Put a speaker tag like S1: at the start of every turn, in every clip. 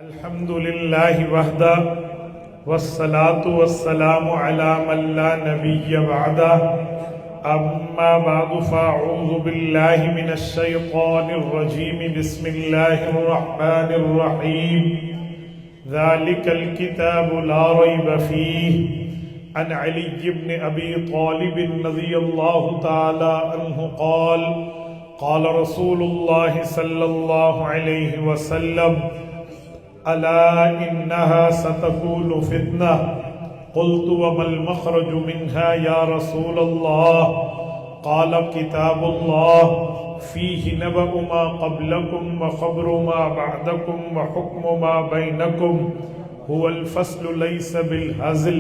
S1: الحمد لله وحده والصلاة والسلام على من لا نبي بعده أما بعد فأعوذ بالله من الشيطان الرجيم بسم الله الرحمن الرحيم ذلك الكتاب لا ريب فيه عن علي بن أبي طالب رضي الله تعالى عنه قال قال رسول الله صلى الله عليه وسلم ألا إنها ستكون فتنة قلت وما المخرج منها يا رسول الله قال كتاب الله فيه نبأ ما قبلكم وخبر ما بعدكم وحكم ما بينكم هو الفصل ليس بالهزل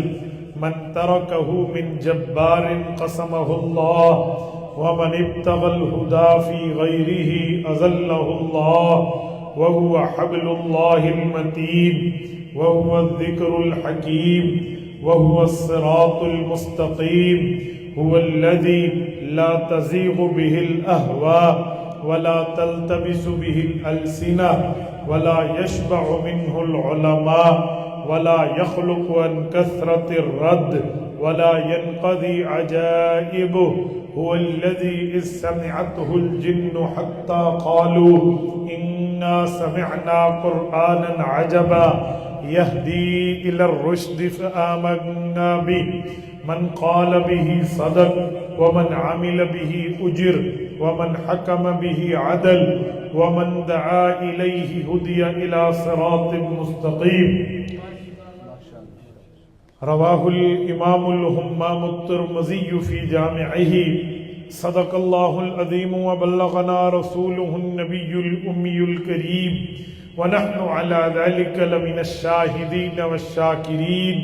S1: من تركه من جبار قسمه الله ومن ابتغى الهدى في غيره أذله الله وهو حبل الله المتين وهو الذكر الحكيم وهو الصراط المستقيم هو الذي لا تزيغ به الأهواء ولا تلتبس به الألسنة ولا يشبع منه العلماء ولا يخلق عن كثرة الرد ولا ينقضي عجائبه هو الذي إذ سمعته الجن حتى قالوا إنا سمعنا قرآنا عجبا يهدي إلى الرشد فآمنا به من قال به صدق ومن عمل به أجر ومن حكم به عدل ومن دعا إليه هدي إلى صراط مستقيم رواه الإمام الهمام الترمذي في جامعه صدق الله العظيم وبلغنا رسوله النبي الأمي الكريم ونحن على ذلك لمن الشاهدين والشاكرين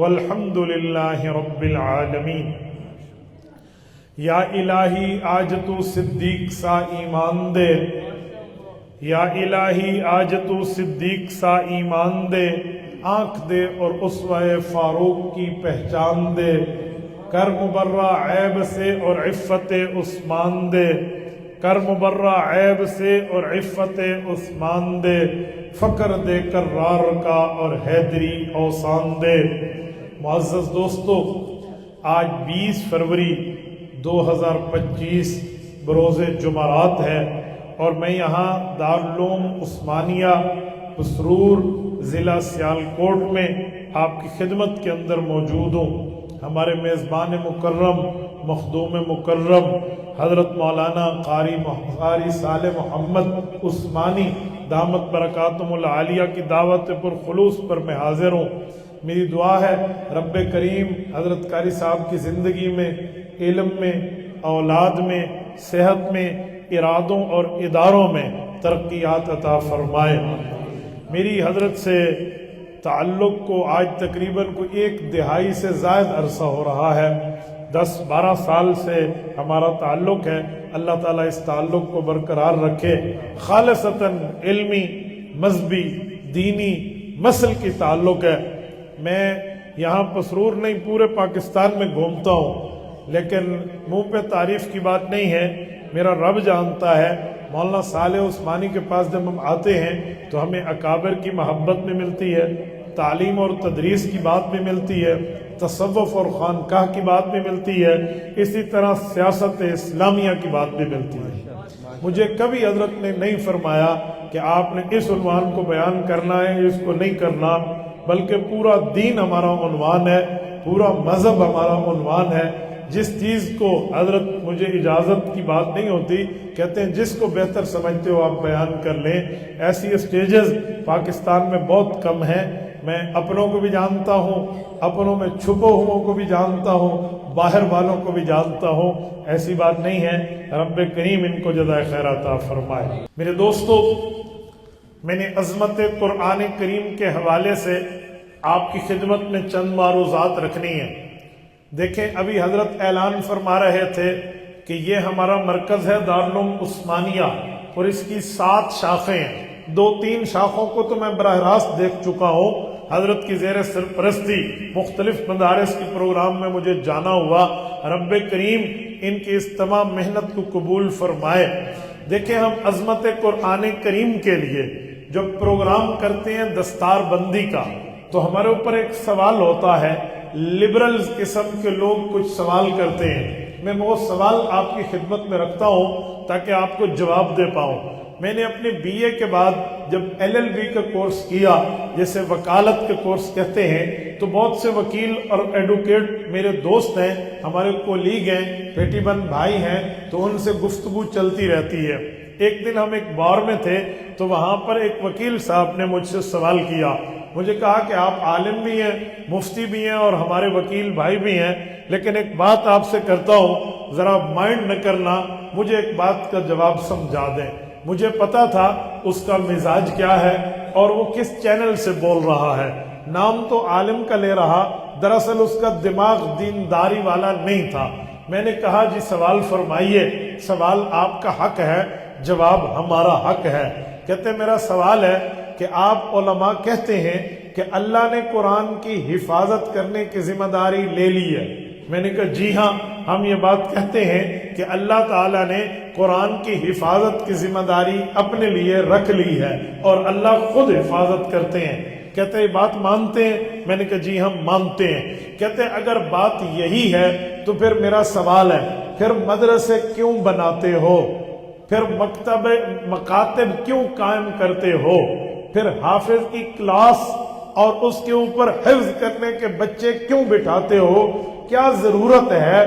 S1: والحمد لله رب العالمین۔ یا الہی آج تو صدیق سا ایمان دے، یا الہی آج تو صدیق سا ایمان دے، آنکھ دے اور اسوہ فاروق کی پہچان دے، کر مبرہ عیب سے اور عفت عثمان دے، کر مبرہ عیب سے اور عفت عثمان دے، فقر دے کرار کا اور حیدری اوسان دے۔ معزز دوستو، آج 20 فروری 2025 بروز جمعرات ہے اور میں یہاں دارالعلوم عثمانیہ مسرور ضلع سیالکوٹ میں آپ کی خدمت کے اندر موجود ہوں۔ ہمارے میزبان مکرم، مخدوم مکرم حضرت مولانا قاری صالح محمد عثمانی دامت برکاتہم العالیہ کی دعوت پر خلوص پر میں حاضر ہوں۔ میری دعا ہے رب کریم حضرت قاری صاحب کی زندگی میں، علم میں، اولاد میں، صحت میں، ارادوں اور اداروں میں ترقیات عطا فرمائے۔ میری حضرت سے تعلق کو آج تقریباً کو 1 دہائی سے زائد عرصہ ہو رہا ہے، 10-12 سال سے ہمارا تعلق ہے۔ اللہ تعالیٰ اس تعلق کو برقرار رکھے، خالصتاً علمی، مذہبی، دینی، مسل کی تعلق ہے۔ میں یہاں مسرور نہیں، پورے پاکستان میں گھومتا ہوں، لیکن منہ پہ تعریف کی بات نہیں ہے، میرا رب جانتا ہے۔ مولانا صالح عثمانی کے پاس جب ہم آتے ہیں تو ہمیں اکابر کی محبت میں ملتی ہے، تعلیم اور تدریس کی بات میں ملتی ہے، تصوف اور خانقاہ کی بات میں ملتی ہے، اسی طرح سیاست اسلامیہ کی بات بھی ملتی ہے۔ مجھے کبھی حضرت نے نہیں فرمایا کہ آپ نے اس عنوان کو بیان کرنا ہے، اس کو نہیں کرنا، بلکہ پورا دین ہمارا عنوان ہے، پورا مذہب ہمارا عنوان ہے۔ جس چیز کو حضرت مجھے اجازت کی بات نہیں ہوتی، کہتے ہیں جس کو بہتر سمجھتے ہو آپ بیان کر لیں۔ ایسی اسٹیجز پاکستان میں بہت کم ہیں۔ میں اپنوں کو بھی جانتا ہوں، اپنوں میں چھپے ہوئوں کو بھی جانتا ہوں، باہر والوں کو بھی جانتا ہوں، ایسی بات نہیں ہے۔ رب کریم ان کو جزائے خیر عطا فرمائے۔ میرے دوستو، میں نے عظمت قرآن کریم کے حوالے سے آپ کی خدمت میں چند معروضات رکھنی ہیں۔ دیکھیں، ابھی حضرت اعلان فرما رہے تھے کہ یہ ہمارا مرکز ہے دارالعلوم عثمانیہ اور اس کی 7 شاخیں ہیں۔ 2-3 شاخوں کو تو میں براہ راست دیکھ چکا ہوں، حضرت کی زیر سرپرستی مختلف مدارس کے پروگرام میں مجھے جانا ہوا۔ رب کریم ان کی اس تمام محنت کو قبول فرمائے۔ دیکھیں، ہم عظمت قرآن کریم کے لیے جب پروگرام کرتے ہیں دستار بندی کا تو ہمارے اوپر ایک سوال ہوتا ہے، لبرل قسم کے لوگ کچھ سوال کرتے ہیں، میں وہ سوال آپ کی خدمت میں رکھتا ہوں تاکہ آپ کو جواب دے پاؤں۔ میں نے اپنے بی اے کے بعد جب LLB کا کورس کیا، جیسے وکالت کے کورس کہتے ہیں، تو بہت سے وکیل اور ایڈوکیٹ میرے دوست ہیں، ہمارے کولیگ ہیں، بیٹی بہن بھائی ہیں، تو ان سے گفتگو چلتی رہتی ہے۔ ایک دن ہم ایک بار میں تھے تو وہاں پر ایک وکیل صاحب نے مجھ سے سوال کیا، مجھے کہا کہ آپ عالم بھی ہیں، مفتی بھی ہیں اور ہمارے وکیل بھائی بھی ہیں، لیکن ایک بات آپ سے کرتا ہوں، ذرا مائنڈ نہ کرنا، مجھے ایک بات کا جواب سمجھا دیں۔ مجھے پتا تھا اس کا مزاج کیا ہے اور وہ کس چینل سے بول رہا ہے۔ نام تو عالم کا لے رہا، دراصل اس کا دماغ دینداری والا نہیں تھا۔ میں نے کہا جی سوال فرمائیے، سوال آپ کا حق ہے، جواب ہمارا حق ہے۔ کہتے میرا سوال ہے کہ آپ علماء کہتے ہیں کہ اللہ نے قرآن کی حفاظت کرنے کی ذمہ داری لے لی ہے۔ میں نے کہا جی ہاں، ہم یہ بات کہتے ہیں کہ اللہ تعالیٰ نے قرآن کی حفاظت کی ذمہ داری اپنے لیے رکھ لی ہے اور اللہ خود حفاظت کرتے ہیں۔ کہتے ہیں بات مانتے ہیں؟ میں نے کہا جی ہم مانتے ہیں۔ کہتے ہیں اگر بات یہی ہے تو پھر میرا سوال ہے، پھر مدرسے کیوں بناتے ہو؟ پھر مکاتب کیوں قائم کرتے ہو؟ پھر حافظ کی کلاس اور اس کے اوپر حفظ کرنے کے بچے کیوں بٹھاتے ہو؟ کیا ضرورت ہے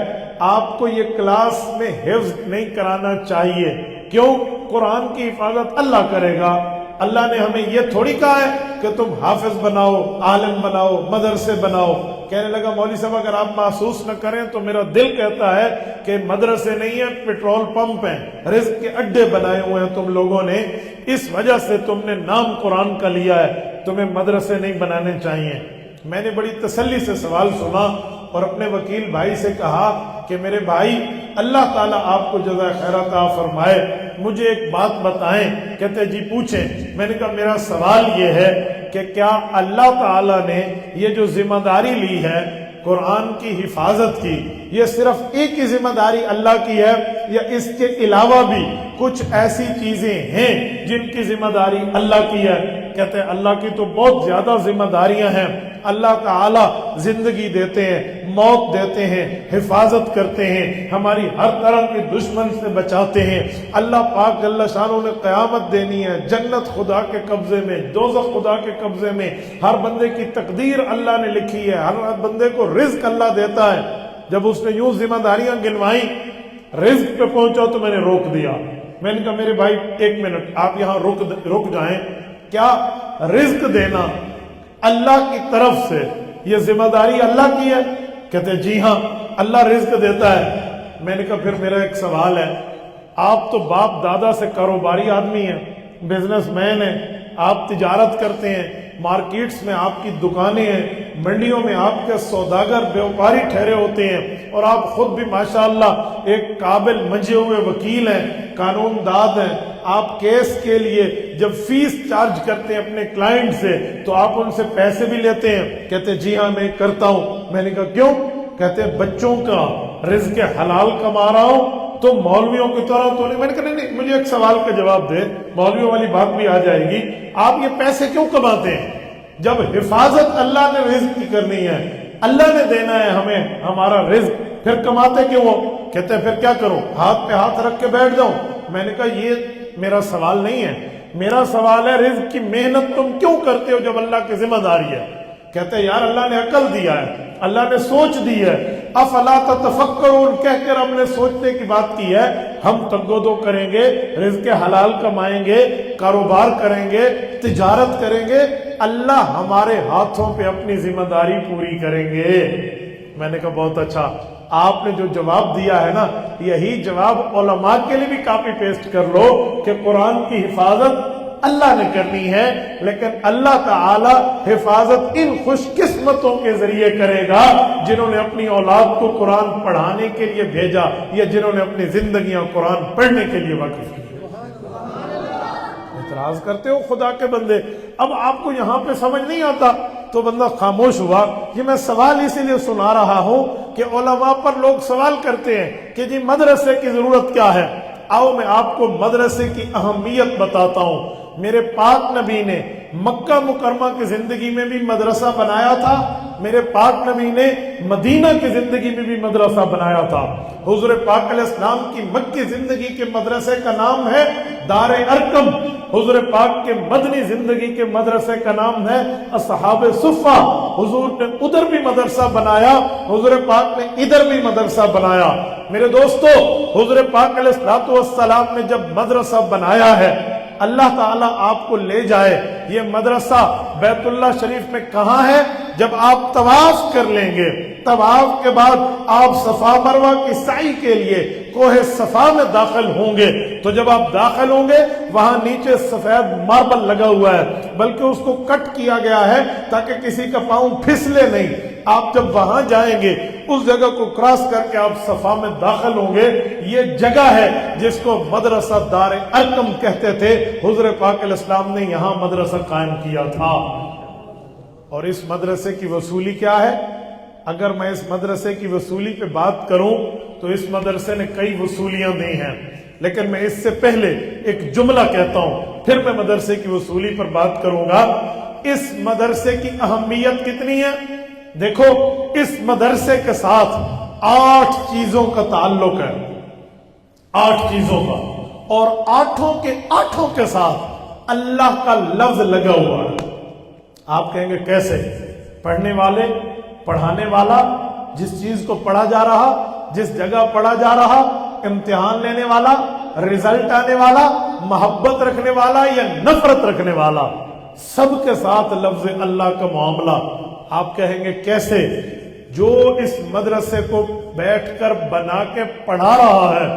S1: آپ کو یہ کلاس میں حفظ نہیں کرانا چاہیے؟ کیوں؟ قرآن کی حفاظت اللہ کرے گا۔ اللہ نے ہمیں یہ تھوڑی کہا ہے کہ تم حافظ بناؤ، عالم بناؤ، مدرسے بناؤ۔ کہنے لگا مولوی صاحب اگر آپ محسوس نہ کریں تو میرا دل کہتا ہے کہ مدرسے نہیں ہیں، پیٹرول پمپ ہیں، رزق کے اڈے بنائے ہوئے ہیں تم لوگوں نے، اس وجہ سے تم نے نام قرآن کا لیا ہے، تمہیں مدرسے نہیں بنانے چاہیے۔ میں نے بڑی تسلی سے سوال سنا اور اپنے وکیل بھائی سے کہا کہ میرے بھائی اللہ تعالیٰ آپ کو جزائے خیر عطا فرمائے، مجھے ایک بات بتائیں۔ کہتے جی پوچھیں۔ میں نے کہا میرا سوال یہ ہے کہ کیا اللہ تعالیٰ نے یہ جو ذمہ داری لی ہے قرآن کی حفاظت کی، یہ صرف ایک ہی ذمہ داری اللہ کی ہے یا اس کے علاوہ بھی کچھ ایسی چیزیں ہیں جن کی ذمہ داری اللہ کی ہے؟ کہتے ہیں اللہ کی تو بہت زیادہ ذمہ داریاں ہیں۔ اللہ تعالیٰ زندگی دیتے ہیں، موت دیتے ہیں، حفاظت کرتے ہیں، ہماری ہر طرح کے دشمن سے بچاتے ہیں۔ اللہ پاک جل شانہ نے قیامت دینی ہے، جنت خدا کے قبضے میں، دوزخ خدا کے قبضے میں، ہر بندے کی تقدیر اللہ نے لکھی ہے، ہر بندے کو رزق اللہ دیتا ہے۔ جب اس نے یوں ذمہ داریاں گنوائیں، رزق پہ پہنچا تو میں نے روک دیا۔ میں نے کہا میرے بھائی ایک منٹ آپ یہاں رک جائیں، کیا رزق دینا اللہ کی طرف سے یہ ذمہ داری اللہ کی ہے؟ کہتے جی ہاں اللہ رزق دیتا ہے۔ میں نے کہا پھر میرا ایک سوال ہے، آپ تو باپ دادا سے کاروباری آدمی ہیں، بزنس مین ہیں، آپ تجارت کرتے ہیں، مارکیٹس میں آپ کی دکانیں ہیں، منڈیوں میں آپ کے سوداگر بیوپاری ٹھہرے ہوتے ہیں، اور آپ خود بھی ماشاءاللہ ایک قابل منجے ہوئے وکیل ہیں، قانون داد ہیں۔ آپ کیس کے لیے جب فیس چارج کرتے ہیں اپنے کلائنٹ سے تو آپ ان سے پیسے بھی لیتے ہیں؟ کہتے جی ہاں میں کرتا ہوں۔ میں نے کہا کیوں؟ کہتے بچوں کا رزق حلال کما رہا ہوں تو مولویوں کی طرح تو نہیں۔ میں نے کہا نہیں مجھے ایک سوال کا جواب دے، مولویوں والی بات بھی آ جائے گی، آپ یہ پیسے کیوں کماتے ہیں؟ جب حفاظت اللہ نے رزق کی کرنی ہے، اللہ نے دینا ہے ہمیں ہمارا رزق، پھر کماتے کیوں ہو؟ کہتے ہیں پھر کیا کروں، ہاتھ پہ ہاتھ رکھ کے بیٹھ جاؤں؟ میں نے کہا یہ میرا سوال نہیں ہے، میرا سوال ہے رزق کی محنت تم کیوں کرتے ہو جب اللہ کی ذمہ داری ہے؟ کہتے ہیں یار اللہ نے عقل دیا ہے، اللہ نے سوچ دی ہے، افلا تتفکرون کہہ کر ہم نے سوچنے کی بات کی ہے، ہم تگودو کریں گے، رزق حلال کمائیں گے، کاروبار کریں گے، تجارت کریں گے، اللہ ہمارے ہاتھوں پہ اپنی ذمہ داری پوری کریں گے۔ میں نے کہا بہت اچھا، آپ نے جو جواب دیا ہے نا یہی جواب علماء کے لیے بھی کاپی پیسٹ کر لو کہ قرآن کی حفاظت اللہ نے کرنی ہے، لیکن اللہ تعالی حفاظت ان خوش قسمتوں کے ذریعے کرے گا جنہوں نے اپنی اولاد کو قرآن پڑھانے کے لیے بھیجا یا جنہوں نے اپنی زندگیاں قرآن پڑھنے کے لیے وقف کی۔ اعتراض کرتے ہو خدا کے بندے، اب آپ کو یہاں پہ سمجھ نہیں آتا تو بندہ خاموش ہوا۔ یہ میں سوال اسی لیے سنا رہا ہوں کہ علماء پر لوگ سوال کرتے ہیں کہ جی مدرسے کی ضرورت کیا ہے۔ آؤ میں آپ کو مدرسے کی اہمیت بتاتا ہوں۔ میرے پاک نبی نے مکہ مکرمہ کی زندگی میں بھی مدرسہ بنایا تھا، میرے پاک نبی نے مدینہ کی زندگی میں بھی مدرسہ بنایا تھا۔ حضور پاک علیہ السلام کی مکی زندگی کے مدرسے کا نام ہے دار ارقم، حضور پاک کے مدنی زندگی کے مدرسے کا نام ہے اصحاب صفہ۔ حضور نے ادھر بھی مدرسہ بنایا، حضور پاک نے ادھر بھی مدرسہ بنایا۔ میرے دوستو، حضور پاک علیہ السلام نے جب مدرسہ بنایا ہے، اللہ تعالیٰ آپ کو لے جائے، یہ مدرسہ بیت اللہ شریف میں کہاں ہے؟ جب آپ طواف کر لیں گے، طواف کے بعد آپ صفا مروہ کی سعی کے لیے کوہ صفا میں داخل ہوں گے، تو جب آپ داخل ہوں گے وہاں نیچے سفید ماربل لگا ہوا ہے، بلکہ اس کو کٹ کیا گیا ہے تاکہ کسی کا پاؤں پھسلے نہیں۔ آپ جب وہاں جائیں گے، اس جگہ کو کراس کر کے آپ صفا میں داخل ہوں گے، یہ جگہ ہے جس کو مدرسہ دار ارقم کہتے تھے۔ حضور پاک علیہ السلام نے یہاں مدرسہ قائم کیا تھا۔ اور اس مدرسے کی وصولی کیا ہے؟ اگر میں اس مدرسے کی وصولی پہ بات کروں تو اس مدرسے نے کئی وصولیاں دی ہیں، لیکن میں اس سے پہلے ایک جملہ کہتا ہوں، پھر میں مدرسے کی وصولی پر بات کروں گا۔ اس مدرسے کی اہمیت کتنی ہے؟ دیکھو، اس مدرسے کے ساتھ 8 چیزوں کا تعلق ہے، 8 چیزوں کا، اور 8 کے ساتھ اللہ کا لفظ لگا ہوا ہے۔ آپ کہیں گے کیسے؟ پڑھنے والے، پڑھانے والا، جس چیز کو پڑھا جا رہا، جس جگہ پڑھا جا رہا، امتحان لینے والا، رزلٹ آنے والا، محبت رکھنے والا یا نفرت رکھنے والا، سب کے ساتھ لفظ اللہ کا معاملہ۔ آپ کہیں گے کیسے؟ جو اس مدرسے کو بیٹھ کر بنا کے پڑھا رہا ہے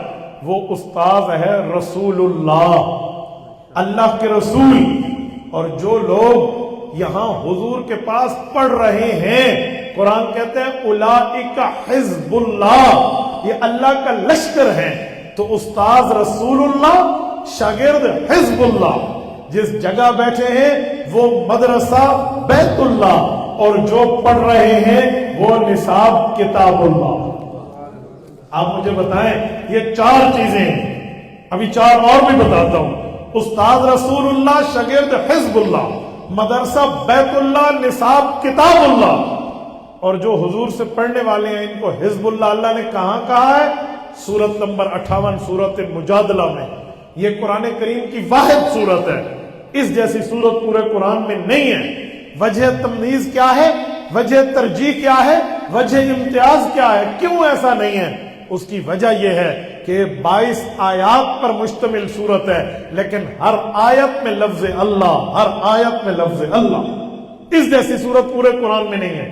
S1: وہ استاد ہے رسول اللہ، اللہ کے رسول۔ اور جو لوگ یہاں حضور کے پاس پڑھ رہے ہیں، قرآن کہتے ہیں اولئک حزب اللہ، یہ اللہ کا لشکر ہے۔ تو استاد رسول اللہ، شاگرد حزب اللہ، جس جگہ بیٹھے ہیں وہ مدرسہ بیت اللہ، اور جو پڑھ رہے ہیں وہ نصاب کتاب اللہ۔ آپ مجھے بتائیں، یہ 4 چیزیں ہیں، ابھی 4 اور بھی بتاتا ہوں۔ استاد رسول اللہ، شاگرد حزب اللہ، مدرسہ بیت اللہ، نصاب کتاب اللہ، اور جو حضور سے پڑھنے والے ہیں ان کو حزب اللہ۔ اللہ نے کہاں کہا ہے؟ سورت نمبر 58 سورت مجادلہ میں۔ یہ قرآن کریم کی واحد سورت ہے، اس جیسی سورت پورے قرآن میں نہیں ہے۔ وجہ تمیز کیا ہے؟ وجہ ترجیح کیا ہے؟ وجہ امتیاز کیا ہے؟ کیوں ایسا نہیں ہے؟ اس کی وجہ یہ ہے کہ 22 آیات پر مشتمل سورت ہے، لیکن ہر آیت میں لفظ اللہ، ہر آیت میں لفظ اللہ۔ اس جیسی سورت پورے قرآن میں نہیں ہے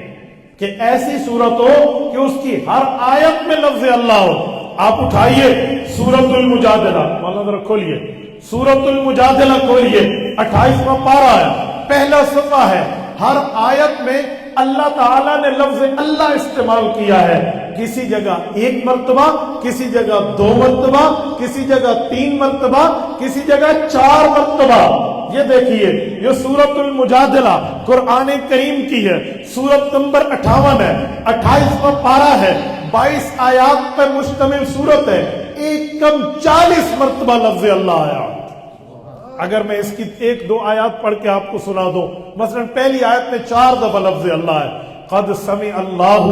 S1: کہ ایسی سورت ہو کہ اس کی ہر آیت میں لفظ اللہ ہو۔ آپ اٹھائیے سورت المجادلہ، مولانا ذرا کھولیے سورت المجادلہ، کھولیے 28واں پارہ ہے، پہلا صفحہ ہے۔ ہر آیت میں اللہ تعالیٰ نے لفظ اللہ استعمال کیا ہے، کسی جگہ 1 مرتبہ، کسی جگہ 2 مرتبہ، کسی جگہ 3 مرتبہ، کسی جگہ 4 مرتبہ۔ یہ دیکھیے، یہ سورت المجادلہ قرآن کریم کی ہے، سورت نمبر 58 ہے، 28واں پارہ ہے، 22 آیات پر مشتمل سورت ہے، ایک کم 40 مرتبہ لفظ اللہ آیا۔ اگر میں اس کی 1-2 آیات پڑھ کے آپ کو سنا دوں، مثلا پہلی آیت میں 4 دفعہ لفظ اللہ ہے۔ قد سمع اللہ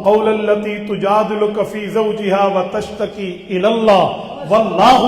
S1: قول التي تجادلك في زوجها وتشتكي الى الله والله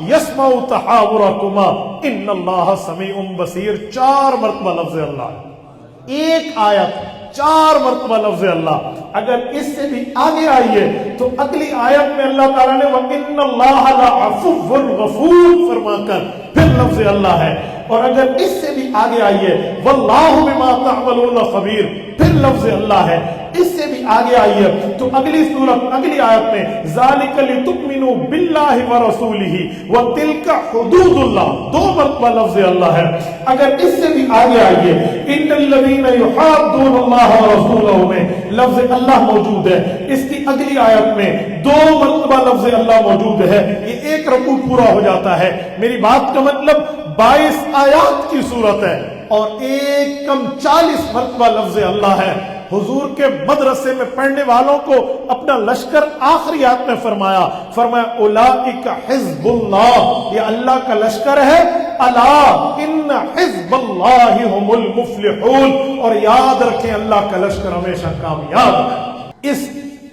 S1: يسمع تحاوركما ان الله سميع بصير۔ 4 مرتبہ لفظ اللہ ہے، ایک آیت 4 مرتبہ لفظ اللہ۔ اگر اس سے بھی آگے آئیے تو اگلی آیت میں اللہ تعالیٰ نے وَإِنَّ اللَّهَ لَعَفُوٌّ غَفُورٌ فرما کر پھر لفظ اللہ ہے۔ اور اگر اس سے بھی آگے آئیے وَاللَّهُ بِمَا تَعْمَلُونَ خَبِيرٌ پھر لفظ اللہ ہے۔ اس سے بھی آگے آئیے تو اگلی سورت، اگلی آیت میں ذَلِكَ لِتُؤْمِنُوا بِاللَّهِ وَرَسُولِهِ وَتِلْكَ حُدُودُ اللَّهِ 2 مرتبہ لفظ اللہ ہے۔ اگر اس سے بھی آگے آئیے إِنَّ الَّذِينَ يُحَادُّونَ اللَّهَ وَرَسُولَهُ میں لفظ اللہ موجود ہے۔ اس کی اگلی آیت میں 2 مرتبہ لفظ اللہ موجود ہے۔ یہ ایک رکوع پورا ہو جاتا ہے۔ میری بات کا مطلب 22 آیات کی صورت ہے اور ایک کم 40 مرتبہ لفظ اللہ ہے۔ حضور کے مدرسے میں پڑھنے والوں کو اپنا اپنا لشکر آخری آیت میں فرمایا اولئک حزب اللہ، یہ اللہ کا لشکر ہے، الا ان حزب اللہ هم المفلحون، اور یاد رکھیں اللہ کا لشکر ہمیشہ کامیاب ہے۔ اس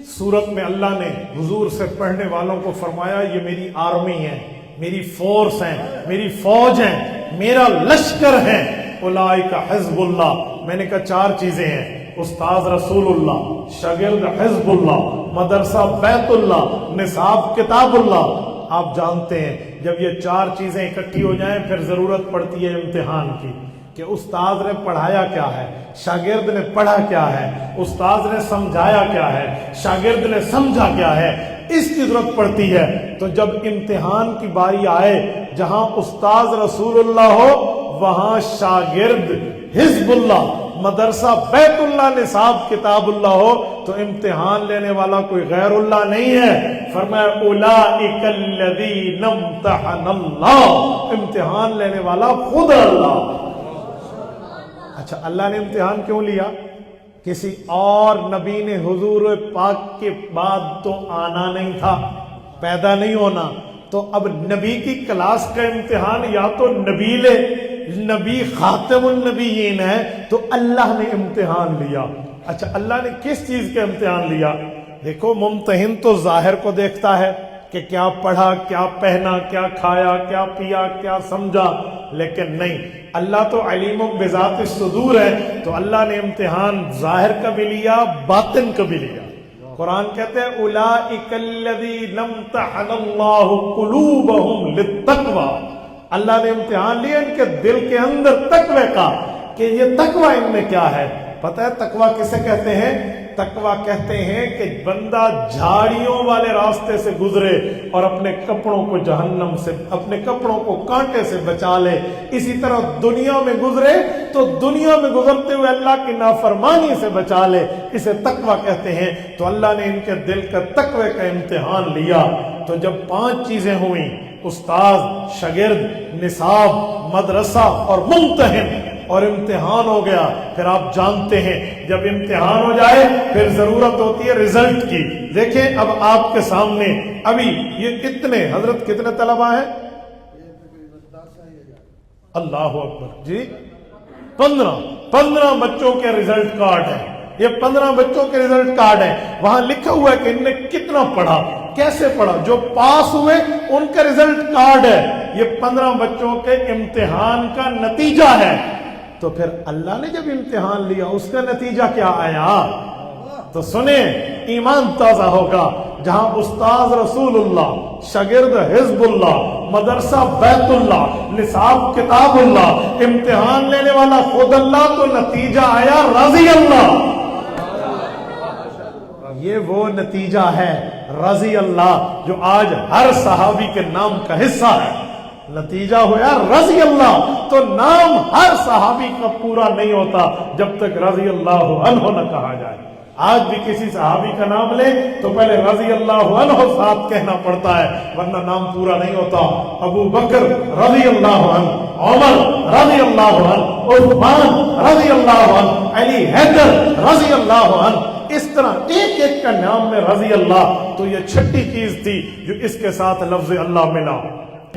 S1: سورت میں اللہ نے حضور سے پڑھنے والوں کو فرمایا یہ میری آرمی ہے، میری فورس ہے، میری فوج ہے، میرا لشکر ہے، اولئک حزب اللہ۔ میں نے کہا 4 چیزیں ہیں، استاذ رسول اللہ، شاگرد حزب اللہ، مدرسہ بیت اللہ، نصاب کتاب اللہ۔ آپ جانتے ہیں جب یہ 4 چیزیں اکٹھی ہو جائیں پھر ضرورت پڑتی ہے امتحان کی، کہ استاد نے پڑھایا کیا ہے، شاگرد نے پڑھا کیا ہے، استاد نے سمجھایا کیا ہے، شاگرد نے سمجھا کیا ہے، اس کی ضرورت پڑتی ہے۔ تو جب امتحان کی باری آئے، جہاں استاد رسول اللہ ہو وہاں شاگرد حزب اللہ، مدرسہ بیت اللہ، نصاب کتاب اللہ ہو، تو امتحان لینے والا کوئی غیر اللہ نہیں ہے۔ فرمایا اولئک الذین امتحن اللہ، امتحان لینے والا خود اللہ۔ اچھا، اللہ نے امتحان کیوں لیا؟ کسی اور نبی نے حضور پاک کے بعد تو آنا نہیں تھا، پیدا نہیں ہونا، تو اب نبی کی کلاس کا امتحان یا تو نبی لے، نبی خاتم النبیین ہے، تو اللہ نے امتحان لیا۔ اچھا، اللہ نے کس چیز کا امتحان لیا؟ دیکھو، ممتحن تو ظاہر کو دیکھتا ہے کہ کیا پڑھا، کیا پہنا، کیا کھایا، کیا پیا، کیا سمجھا، لیکن نہیں، اللہ تو علیم بذات الصدور ہے، تو اللہ نے امتحان ظاہر کا بھی لیا، باطن کا بھی لیا۔ قرآن کہتے ہیں اولئک الذین امتحن اللہ قلوبہم للتقوی، اللہ نے امتحان لیا ان کے دل کے اندر تقوی کا، کہ یہ تقوی ان میں کیا ہے۔ پتہ ہے تقوی کسے کہتے ہیں؟ تقوی کہتے ہیں کہ بندہ جھاڑیوں والے راستے سے گزرے اور اپنے کپڑوں کو جہنم سے، اپنے کپڑوں کو کانٹے سے بچا لے، اسی طرح دنیا میں گزرے تو دنیا میں گزرتے ہوئے اللہ کی نافرمانی سے بچا لے، اسے تقوی کہتے ہیں۔ تو اللہ نے ان کے دل کا تقوی کا امتحان لیا۔ تو جب 5 چیزیں ہوئیں، استاد، شاگرد، نصاب، مدرسہ اور ممتحن، اور امتحان ہو گیا، پھر آپ جانتے ہیں جب امتحان ہو جائے پھر ضرورت ہوتی ہے رزلٹ کی۔ دیکھیں اب آپ کے سامنے ابھی یہ کتنے حضرت کتنے طلبہ ہیں؟ اللہ اکبر جی، 15 بچوں کے رزلٹ کارڈ ہیں، یہ 15 بچوں کے رزلٹ کارڈ ہیں، وہاں لکھا ہوا ہے کہ ان نے کتنا پڑھا، کیسے پڑھا، جو پاس ہوئے ان کا رزلٹ کارڈ ہے، یہ 15 بچوں کے امتحان کا نتیجہ ہے۔ تو پھر اللہ نے جب امتحان لیا اس کا نتیجہ کیا آیا؟ تو سنیں، ایمان تازہ ہوگا، جہاں استاذ رسول اللہ، شاگرد حزب اللہ، مدرسہ بیت اللہ، نصاب کتاب اللہ، امتحان لینے والا خود اللہ، تو نتیجہ آیا رضی اللہ۔ یہ وہ نتیجہ ہے رضی اللہ جو آج ہر صحابی کے نام کا حصہ ہے۔ نتیجہ ہوا رضی اللہ، تو نام ہر صحابی کا پورا نہیں ہوتا جب تک رضی اللہ عنہ نہ کہا جائے۔ آج بھی کسی صحابی کا نام لے تو پہلے رضی اللہ عنہ ساتھ کہنا پڑتا ہے، ورنہ نام پورا نہیں ہوتا۔ ابو بکر رضی اللہ عنہ، عمر رضی اللہ عنہ، عثمان رضی اللہ عنہ، علی حیدر رضی اللہ عنہ، اس طرح ایک ایک کا نام میں رضی اللہ۔ تو یہ 6ٹھی چیز تھی جو اس کے ساتھ لفظ اللہ ملا۔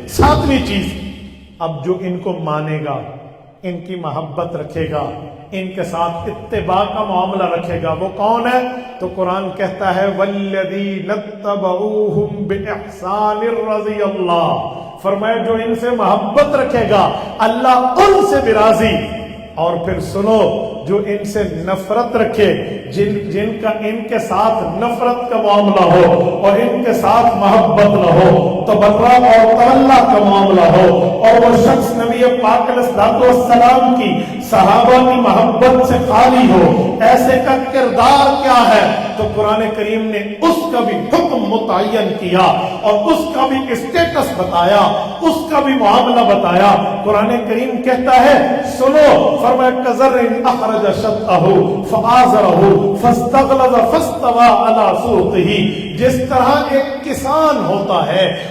S1: 7ویں چیز، اب جو ان کو مانے گا، ان کی محبت رکھے گا، ان کے ساتھ اتباع کا معاملہ رکھے گا، وہ کون ہے؟ تو قرآن کہتا ہے وَالَّذِينَ اتَّبَعُوهُمْ بِإِحْسَانٍ رَضِيَ اللَّهُ، فرمایا جو ان سے محبت رکھے گا اللہ ان سے بھی راضی۔ اور پھر سنو، جو ان سے نفرت رکھے، جن کا ان کے ساتھ نفرت کا معاملہ ہو اور ان کے ساتھ محبت نہ ہو، تبرع اور تولا کا معاملہ ہو، اور وہ شخص نبی پاک علیہ السلام کی، صحابہ کی محبت سے خالی ہو، ایسے کا کردار کیا ہے؟ تو قرآن کریم نے اس کا بھی حکم متعین کیا اور اس کا بھی اسٹیٹس بتایا، اس کا بھی معاملہ بتایا۔ قرآن کریم کہتا ہے سنو، فرمایا کزرع اخرج شطأہ فآزرہ فاستغلظ فاستوى علی سوقہ، جس طرح ایک کسان ہوتا ہے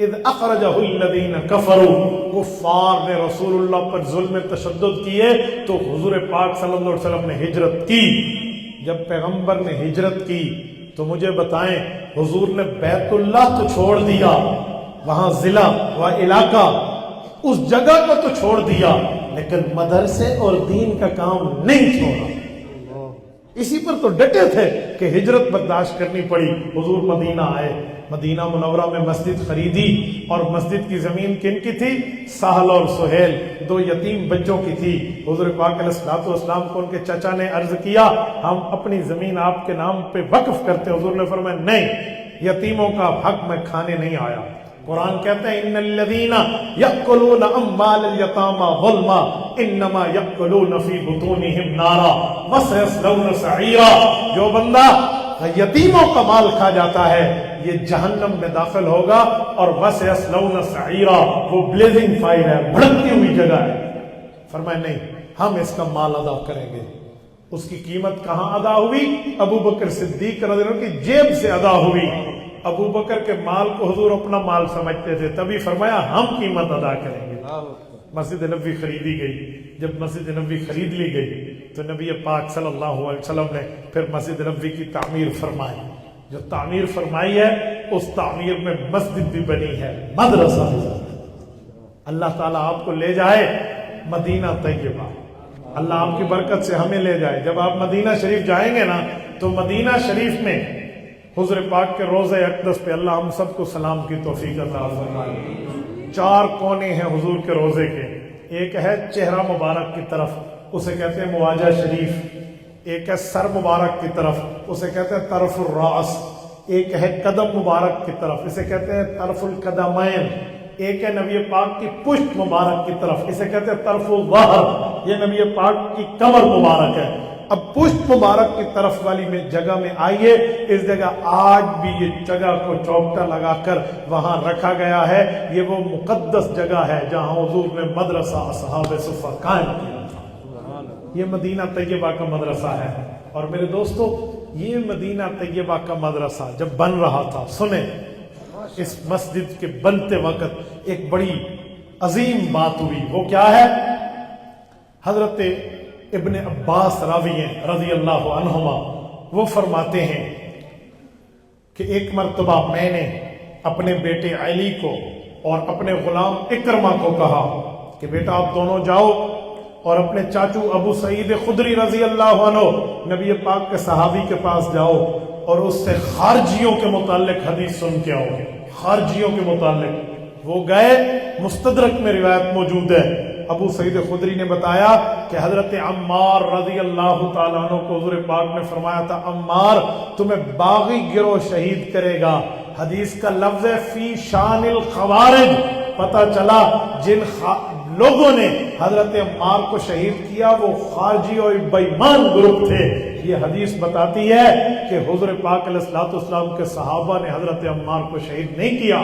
S1: اذ اخرجہ الذین کفروا، کفار نے رسول اللہ پر ظلم تشدد کیے تو حضور پاک صلی اللہ علیہ وسلم نے ہجرت کی۔ جب پیغمبر نے ہجرت کی تو مجھے بتائیں، حضور نے بیت اللہ تو چھوڑ دیا، وہاں ضلع و علاقہ اس جگہ کو تو چھوڑ دیا، لیکن مدرسے اور دین کا کام نہیں چھوڑا۔ اسی پر تو ڈٹے تھے کہ ہجرت برداشت کرنی پڑی۔ حضور مدینہ آئے، مدینہ منورہ میں مسجد خریدی، اور مسجد کی زمین کن کی تھی؟ سہل اور سہیل، دو یتیم بچوں کی تھی۔ حضور پاک علیہ الصلوۃ والسلام کو ان کے چچا نے عرض کیا ہم اپنی زمین آپ کے نام پہ وقف کرتے ہیں۔ حضور نے فرمایا نہیں، یتیموں کا حق میں کھانے نہیں آیا۔ قرآن کہتے ہیں ان الذین یأکلون اموال الیتامی ظلما انما یأکلون فی بطونہم نارا وسیصلون سعیرا، جو بندہ یتیموں کا مال کھا جاتا ہے یہ جہنم میں داخل ہوگا، اور وسیصلون سعیرا، وہ بلیزنگ فائر ہے، بھڑکتی ہوئی جگہ ہے۔ فرمایا نہیں، ہم اس کا مال ادا کریں گے۔ اس کی قیمت کہاں ادا ہوئی؟ ابو بکر صدیق رضی اللہ عنہ کی جیب سے ادا ہوئی۔ ابو بکر کے مال کو حضور اپنا مال سمجھتے تھے، تبھی فرمایا ہم قیمت ادا کریں گے۔ مسجد نبوی خریدی گئی۔ جب مسجد نبوی خرید لی گئی تو نبی پاک صلی اللہ علیہ وسلم نے پھر مسجد نبوی کی تعمیر فرمائی۔ جو تعمیر فرمائی ہے اس تعمیر میں مسجد بھی بنی ہے، مدرسہ بھی۔ اللہ تعالیٰ آپ کو لے جائے مدینہ طیبہ، اللہ آپ کی برکت سے ہمیں لے جائے۔ جب آپ مدینہ شریف جائیں گے نا تو مدینہ شریف میں حضور پاک کے روضہ اقدس پہ اللہ ہم سب کو سلام کی توفیق عطا فرمائے۔ 4 کونے ہیں حضور کے روضے کے، ایک ہے چہرہ مبارک کی طرف، اسے کہتے ہیں مواجہ شریف، ایک ہے سر مبارک کی طرف، اسے کہتے ہیں طرف الراس، ایک ہے قدم مبارک کی طرف، اسے کہتے ہیں طرف القدمین، ایک ہے نبی پاک کی پشت مبارک کی طرف، اسے کہتے ہیں طرف الظہر، یہ نبی پاک کی کمر مبارک ہے۔ اب پشت مبارک کی طرف والی میں جگہ میں آئیے، اس جگہ آج بھی یہ جگہ کو چوکٹا لگا کر وہاں رکھا گیا ہے۔ یہ وہ مقدس جگہ ہے جہاں حضور نے مدرسہ اصحاب صفہ قائم کیا تھا۔ یہ مدینہ طیبہ کا مدرسہ ہے۔ اور میرے دوستو، یہ مدینہ طیبہ کا مدرسہ جب بن رہا تھا، سنیں اس مسجد کے بنتے وقت ایک بڑی عظیم بات ہوئی۔ وہ کیا ہے؟ حضرت ابن عباس راوی ہیں رضی اللہ عنہما، وہ فرماتے ہیں کہ ایک مرتبہ میں نے اپنے بیٹے علی کو اور اپنے غلام اکرمہ کو کہا کہ بیٹا آپ دونوں جاؤ اور اپنے چاچو ابو سعید خدری رضی اللہ عنہ نبی پاک کے صحابی کے پاس جاؤ اور اس سے خارجیوں کے متعلق حدیث سن کے آؤ۔ خارجیوں کے متعلق وہ گئے، مستدرک میں روایت موجود ہے۔ ابو سعید خدری نے بتایا کہ حضرت عمار رضی اللہ تعالیٰ عنہ کو حضور پاک نے فرمایا تھا عمار تمہیں باغی گروہ شہید کرے گا۔ حدیث کا لفظ ہے فی شان الخوارج۔ پتہ چلا جن لوگوں نے حضرت عمار کو شہید کیا وہ خارجی اور بے ایمان گروپ تھے۔ یہ حدیث بتاتی ہے کہ حضور پاک علیہ الصلوۃ والسلام کے صحابہ نے حضرت عمار کو شہید نہیں کیا۔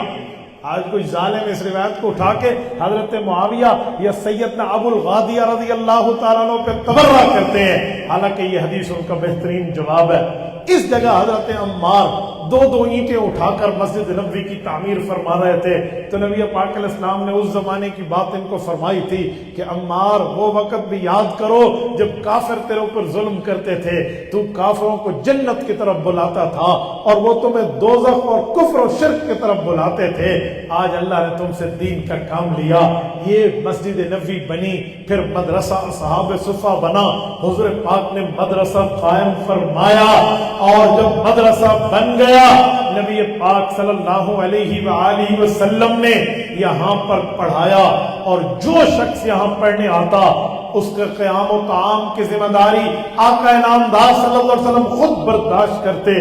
S1: آج کوئی ظالم اس روایت کو اٹھا کے حضرت معاویہ یا سیدنا ابو الغادیہ رضی اللہ تعالیٰ عنہ پہ تبرہ کرتے ہیں، حالانکہ یہ حدیث ان کا بہترین جواب ہے۔ اس جگہ حضرت عمار 2 اینٹیں اٹھا کر مسجد نبوی کی تعمیر فرما رہے تھے تو نبی پاک علیہ السلام نے اس زمانے کی بات ان کو فرمائی تھی کہ عمار وہ وقت بھی یاد کرو جب کافر تیرے اوپر ظلم کرتے تھے، تو کافروں کو جنت کی طرف بلاتا تھا اور وہ تمہیں دوزخ اور کفر و شرک کی طرف بلاتے تھے۔ آج اللہ نے تم سے دین کا کام لیا، یہ مسجد نبوی بنی، پھر مدرسہ اصحاب صفہ بنا، حضور پاک نے مدرسہ قائم فرمایا، اور جب مدرسہ بن گیا نبی پاک صلی اللہ علیہ وآلہ وسلم نے یہاں پر پڑھایا، اور جو شخص یہاں پڑھنے آتا اس کے قیام و طعام کی ذمہ داری آقا انعامدار صلی اللہ علیہ وسلم خود برداشت کرتے۔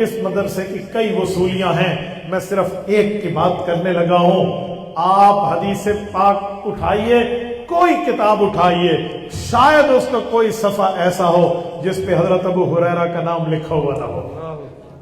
S1: اس مدرسے کی کئی وصولیاں ہیں، میں صرف ایک کی بات کرنے لگا ہوں۔ آپ حدیث پاک اٹھائیے، کوئی کتاب اٹھائیے، شاید اس کا کوئی صفحہ ایسا ہو جس پہ حضرت ابو ہریرہ کا نام لکھا ہوا نہ ہو۔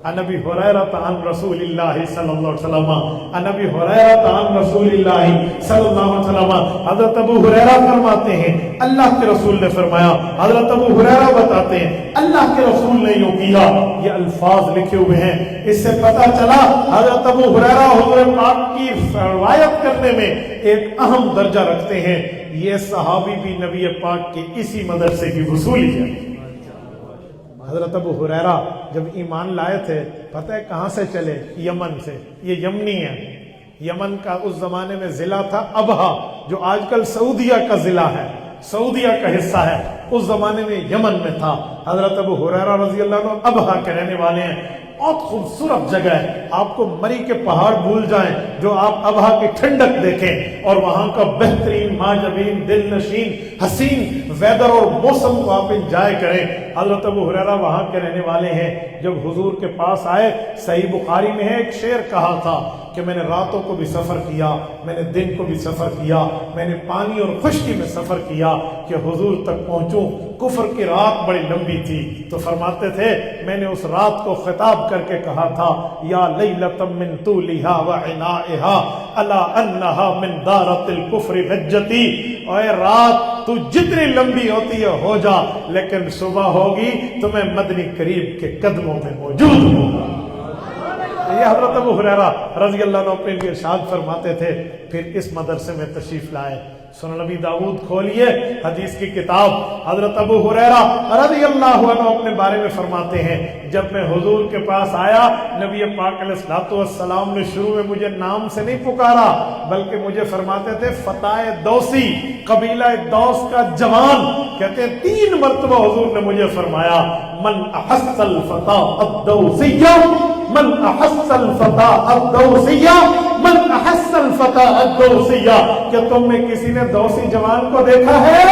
S1: عن ابی ہریرہ عن رسول اللہ صلی اللہ علیہ وسلم، عن ابی ہریرہ عن رسول اللہ صلی اللہ علیہ وسلم۔ حضرت ابو ہریرہ فرماتے ہیں اللہ کے رسول نے فرمایا، حضرت ابو ہریرہ بتاتے ہیں اللہ کے رسول نے یوں کیا۔ یہ الفاظ لکھے ہوئے ہیں، اس سے پتہ چلا حضرت ابو ہریرہ حضور پاک کی روایت کرنے میں ایک اہم درجہ رکھتے ہیں۔ یہ صحابی بھی نبی پاک کے اسی مدرسے کی وصولی ہے۔ حضرت ابو ہریرہ جب ایمان لائے تھے پتہ ہے کہاں سے چلے؟ یمن سے۔ یہ یمنی ہے، یمن کا اس زمانے میں ضلع تھا ابہا، جو آج کل سعودیہ کا ضلع ہے، سعودیہ کا حصہ ہے، اس زمانے میں یمن میں تھا۔ حضرت ابو ہریرہ رضی اللہ عنہ ابہا کے رہنے والے ہیں۔ بہت خوبصورت جگہ ہے، آپ کو مری کے پہاڑ بھول جائیں جو آپ ابہا کی ٹھنڈک دیکھیں اور وہاں کا بہترین ماجبین دل نشین حسین ویدر اور موسم کو آپ انجوائے کریں۔ حضرت ابو ہریرہ وہاں کے رہنے والے ہیں۔ جب حضور کے پاس آئے، صحیح بخاری میں ہے، ایک شعر کہا تھا کہ میں نے راتوں کو بھی سفر کیا، میں نے دن کو بھی سفر کیا، میں نے پانی اور خشکی میں سفر کیا کہ حضور تک پہنچوں۔ کفر کی رات بڑی لمبی تھی تو فرماتے تھے میں نے اس رات کو خطاب کر کے کہا تھا یا لیلۃ من طولھا وعنائھا الا انھا من دارۃ الکفر حجتی، اے رات تو جتنی لمبی ہوتی ہے ہو جا، لیکن صبح ہوگی تو میں مدنی کریم کے قدموں میں موجود ہوں گا۔ یہ حضرت ابو ہریرہ رضی اللہ عنہ اپنے لیے ارشاد فرماتے تھے۔ پھر اس مدرسے میں تشریف لائے۔ سنن نبی داؤد کھولیے، حدیث کی کتاب۔ حضرت ابو ہریرہ رضی اللہ عنہ اپنے بارے میں فرماتے ہیں جب میں حضور کے پاس آیا، نبی پاک علیہ الصلوۃ والسلام نے شروع میں مجھے نام سے نہیں پکارا، بلکہ مجھے فرماتے تھے فتح دوسی، قبیلہ دوس کا جوان۔ کہتے ہیں 3 مرتبہ حضور نے مجھے فرمایا من احس الفتح الدوسیہ، من احس الفتح الدوسیہ، من احس الفتح الدوسیہ، کہ تم میں کسی نے دوسی جوان کو دیکھا ہے؟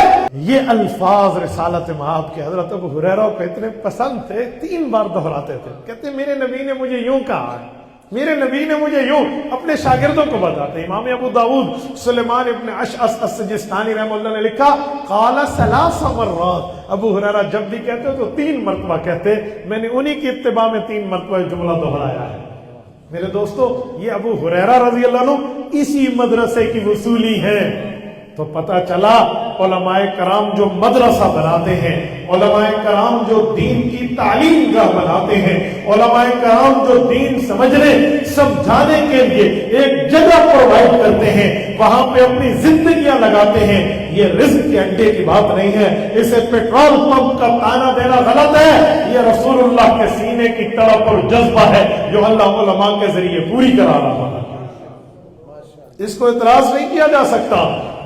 S1: یہ الفاظ رسالت مآب کے حضرت ابو ہریرہ کو اتنے پسند تھے، 3 بار دہراتے تھے۔ کہتے ہیں میرے نبی نے مجھے یوں کہا ہے، میرے نبی نے مجھے یوں، اپنے شاگردوں کو بتاتے۔ امام ابو داؤد سلیمان ابن اشعث السجستانی رحمہ اللہ نے لکھا قال 3 مرات، ابو ہریرہ جب بھی کہتے تو 3 مرتبہ کہتے، میں نے انہی کی اتباع میں 3 مرتبہ جملہ دہرایا ہے۔ میرے دوستو، یہ ابو ہریرہ رضی اللہ عنہ اسی مدرسے کی وصولی ہیں۔ تو پتہ چلا علماء کرام جو مدرسہ بناتے ہیں، علماء کرام جو دین کی تعلیم گاہ بناتے ہیں، علماء کرام جو دین سمجھنے سمجھانے کے لیے ایک جگہ پرووائڈ کرتے ہیں، وہاں پہ اپنی زندگیاں لگاتے ہیں، یہ رزق کے انڈے کی بات نہیں ہے، اسے پیٹرول پمپ کا تانا دینا غلط ہے، یہ رسول اللہ کے سینے کی تڑپ اور جذبہ ہے جو اللہ علماء کے ذریعے پوری کرا رہا ہے۔ اس کو اعتراض نہیں کیا جا سکتا،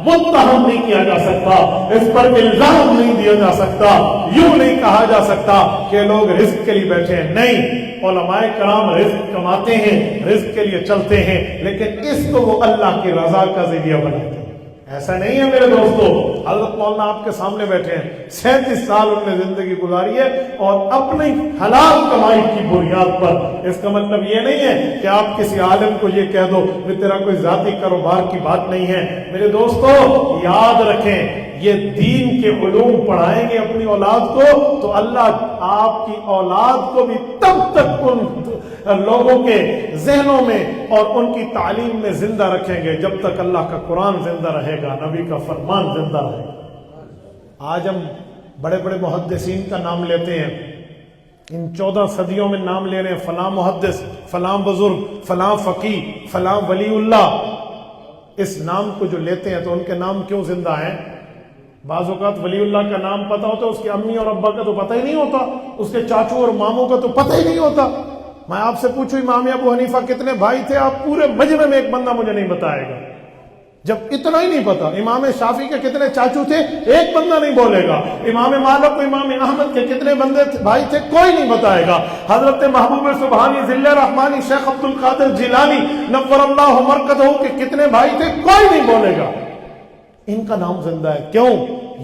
S1: متہم نہیں کیا جا سکتا، اس پر الزام نہیں دیا جا سکتا، یوں نہیں کہا جا سکتا کہ لوگ رزق کے لیے بیٹھے ہیں۔ نہیں، علماء کرام رزق کماتے ہیں، رزق کے لیے چلتے ہیں، لیکن اس کو وہ اللہ کی رضا کا ذریعہ بناتے ہیں۔ ایسا نہیں ہے میرے دوستو، حضرت مولانا آپ کے سامنے بیٹھے ہیں، 37 سال انہوں نے زندگی گزاری ہے اور اپنی حلال کمائی کی بنیاد پر۔ اس کا مطلب یہ نہیں ہے کہ آپ کسی عالم کو یہ کہہ دو کہ تیرا کوئی ذاتی کاروبار کی بات نہیں ہے۔ میرے دوستو یاد رکھیں، یہ دین کے علوم پڑھائیں گے اپنی اولاد کو تو اللہ آپ کی اولاد کو بھی تب تک ان لوگوں کے ذہنوں میں اور ان کی تعلیم میں زندہ رکھیں گے جب تک اللہ کا قرآن زندہ رہے گا، نبی کا فرمان زندہ رہے گا۔ آج ہم بڑے بڑے محدثین کا نام لیتے ہیں، ان 14 صدیوں میں نام لے رہے ہیں، فلاں محدث، فلاں بزرگ، فلاں فقی، فلاں ولی اللہ۔ اس نام کو جو لیتے ہیں تو ان کے نام کیوں زندہ ہیں؟ بعض اوقات ولی اللہ کا نام پتہ ہوتا ہے، اس کے امی اور ابا کا تو پتہ ہی نہیں ہوتا، اس کے چاچو اور ماموں کا تو پتہ ہی نہیں ہوتا۔ میں آپ سے پوچھوں امام ابو حنیفہ کتنے بھائی تھے؟ آپ پورے مجمع میں ایک بندہ مجھے نہیں بتائے گا۔ جب اتنا ہی نہیں پتا، امام شافعی کے کتنے چاچو تھے؟ ایک بندہ نہیں بولے گا۔ امام مالک و امام احمد کے کتنے بندے بھائی تھے؟ کوئی نہیں بتائے گا۔ حضرت محبوب سبحانی ذل رحمانی شیخ عبد القادر جیلانی نور اللہ مرکزہ کے کتنے بھائی تھے؟ کوئی نہیں بولے گا۔ ان کا نام زندہ ہے، کیوں؟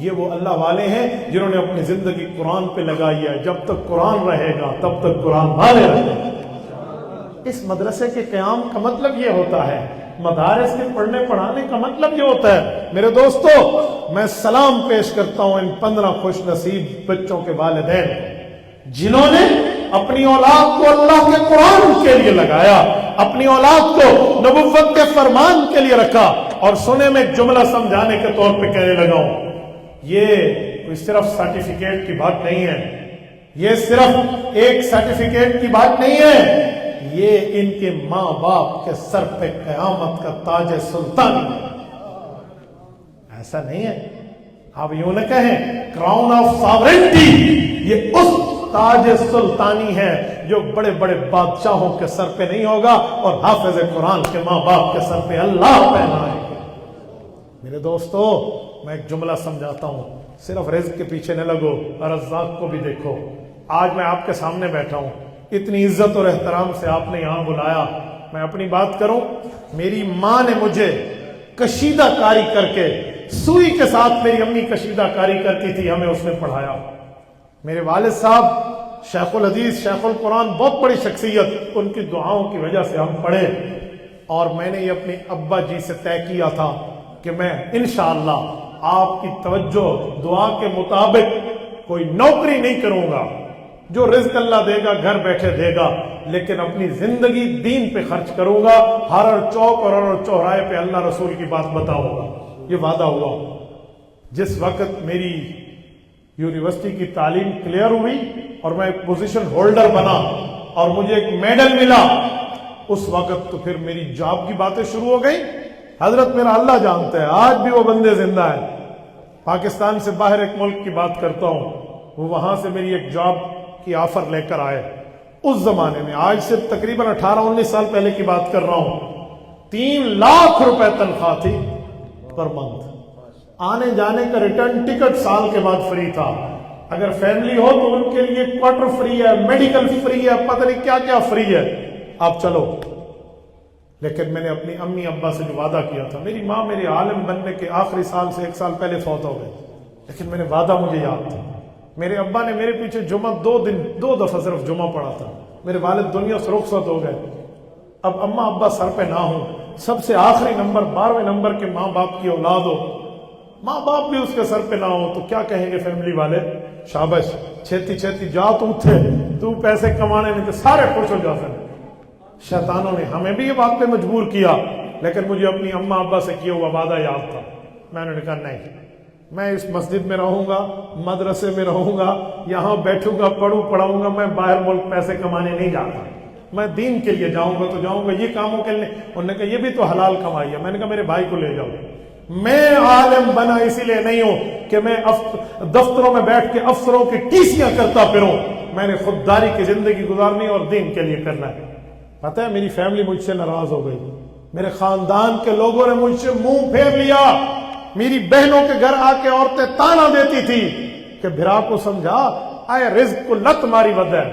S1: یہ وہ اللہ والے ہیں جنہوں نے اپنی زندگی قرآن پہ لگائی ہے۔ جب تک قرآن رہے گا تب تک قرآن والے رہیں گے۔ اس مدرسے کے قیام کا مطلب یہ ہوتا ہے، مدارس کے پڑھنے پڑھانے کا مطلب یہ ہوتا ہے۔ میرے دوستو، میں سلام پیش کرتا ہوں ان 15 خوش نصیب بچوں کے والدین جنہوں نے اپنی اولاد کو اللہ کے قرآن کے لیے لگایا، اپنی اولاد کو نبوت کے فرمان کے لیے رکھا۔ اور سنے میں جملہ سمجھانے کے طور پہ کہنے لگا ہوں، یہ کوئی صرف سرٹیفکیٹ کی بات نہیں ہے، یہ صرف ایک سرٹیفکیٹ کی بات نہیں ہے، یہ ان کے ماں باپ کے سر پہ قیامت کا تاج سلطانی ہے۔ ایسا نہیں ہے، آپ یوں نہ کہیں کراؤن آف ساورنٹی، یہ اس تاج سلطانی ہے جو بڑے بڑے بادشاہوں کے سر پہ نہیں ہوگا، اور حافظ قرآن کے ماں باپ کے سر پہ اللہ پہنائے گا۔ میرے دوستو، میں ایک جملہ سمجھاتا ہوں، صرف رزق کے پیچھے نہ لگو، رزاق کو بھی دیکھو۔ آج میں آپ کے سامنے بیٹھا ہوں، اتنی عزت اور احترام سے آپ نے یہاں بلایا۔ میں اپنی بات کروں، میری ماں نے مجھے کشیدہ کاری کر کے، سوئی کے ساتھ میری امی کشیدہ کاری کرتی تھی، ہمیں اس نے پڑھایا۔ میرے والد صاحب شیخ الحدیث، شیخ القرآن، بہت بڑی شخصیت، ان کی دعاؤں کی وجہ سے ہم پڑھے، اور میں نے یہ اپنی ابا جی سے طے کیا تھا کہ میں انشاءاللہ آپ کی توجہ دعا کے مطابق کوئی نوکری نہیں کروں گا، جو رزق اللہ دے گا گھر بیٹھے دے گا، لیکن اپنی زندگی دین پہ خرچ کروں گا، ہر چوک اور ہر چوراہے پہ اللہ رسول کی بات بتاؤں گا۔ یہ وعدہ ہوا۔ جس وقت میری یونیورسٹی کی تعلیم کلیئر ہوئی اور میں ایک پوزیشن ہولڈر بنا اور مجھے ایک میڈل ملا، اس وقت تو پھر میری جاب کی باتیں شروع ہو گئی۔ حضرت میرا اللہ جانتا ہے، آج بھی وہ بندے زندہ ہیں۔ پاکستان سے باہر ایک ملک کی بات کرتا ہوں، وہ وہاں سے میری ایک جاب کی آفر لے کر آئے۔ اس زمانے میں، آج سے تقریباً 18-19 سال پہلے کی بات کر رہا ہوں، 3 لاکھ روپے تنخواہ تھی پر منتھ، آنے جانے کا ریٹرن ٹکٹ سال کے بعد فری تھا، اگر فیملی ہو تو ان کے لیے کوارٹر فری ہے، میڈیکل فری ہے، پتہ نہیں کیا کیا فری ہے، آپ چلو۔ لیکن میں نے اپنی امی ابا سے جو وعدہ کیا تھا، میری ماں میرے عالم بننے کے آخری سال سے 1 سال پہلے فوت ہو گئے، لیکن میں نے وعدہ مجھے یاد تھا۔ میرے ابا نے میرے پیچھے جمعہ 2 دفعہ صرف جمعہ پڑھا تھا۔ میرے والد دنیا سے رخصت ہو گئے، اب اماں ابا سر پہ نہ ہوں، سب سے آخری نمبر 12ویں نمبر کے ماں باپ کی اولاد ہو، ماں باپ بھی اس کے سر پہ نہ ہو، تو کیا کہیں گے فیملی والے؟ شابش، چھیتی چھیتی جا تو پیسے کمانے میں، تو سارے خوش ہو جاتے ہیں۔ شیطانوں نے ہمیں بھی یہ بات پہ مجبور کیا، لیکن مجھے اپنی اماں ابا سے کیا ہوا وعدہ یاد تھا۔ میں نے کہا نہیں، میں اس مسجد میں رہوں گا، مدرسے میں رہوں گا، یہاں بیٹھوں گا، پڑھاؤں گا، میں باہر ملک پیسے کمانے نہیں جاتا، میں دین کے لیے جاؤں گا تو جاؤں گا، یہ کاموں کے لیے۔ انہوں نے کہا یہ بھی تو حلال کمائی ہے۔ میں نے کہا میرے بھائی کو لے جاؤ، میں عالم بنا اسی لیے نہیں ہوں کہ میں دفتروں میں بیٹھ کے افسروں کی ٹیسیاں کرتا پھروں، میں نے خودداری کی زندگی گزارنی اور دین کے لیے کرنا ہے۔ پتہ ہے میری فیملی مجھ سے ناراض ہو گئی، میرے خاندان کے لوگوں نے مجھ سے منہ پھیر لیا، میری بہنوں کے گھر آ کے عورتیں تانا دیتی تھی کہ بھرا کو سمجھا، آئے رزق کو لت ماری ود ہے،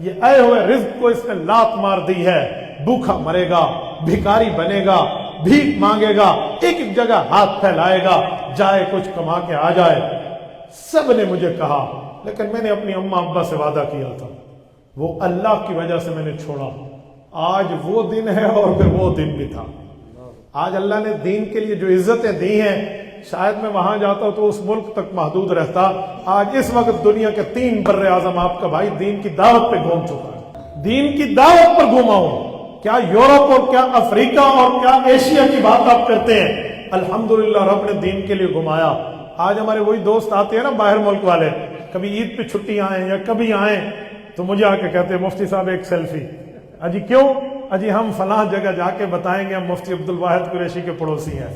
S1: یہ آئے ہوئے رزق کو اس نے لات مار دی ہے، بھوکا مرے گا، بھکاری بنے گا، بھیک مانگے گا، ایک ایک جگہ ہاتھ پھیلائے گا، جائے کچھ کما کے آ جائے۔ سب نے مجھے کہا، لیکن میں نے اپنی اماں ابا سے وعدہ کیا تھا، وہ اللہ کی وجہ سے میں نے چھوڑا۔ آج وہ دن ہے اور پھر وہ دن بھی تھا۔ آج اللہ نے دین کے لیے جو عزتیں دی ہیں، شاید میں وہاں جاتا تو اس ملک تک محدود رہتا۔ آج اس وقت دنیا کے 3 بر اعظم آپ کا بھائی دین کی دعوت پہ گھوم چکا ہے، دین کی دعوت پر گھوما ہوں۔ کیا یورپ اور کیا افریقہ اور کیا ایشیا کی بات آپ کرتے ہیں، الحمدللہ رب نے دین کے لیے گھمایا۔ آج ہمارے وہی دوست آتے ہیں نا باہر ملک والے، کبھی عید پہ چھٹی آئیں یا کبھی آئیں تو مجھے آ کے کہتے ہیں مفتی صاحب ایک سیلفی۔ اجی کیوں؟ اجی ہم فلاں جگہ جا کے بتائیں گے ہم مفتی عبدالواحد قریشی کے پڑوسی ہیں۔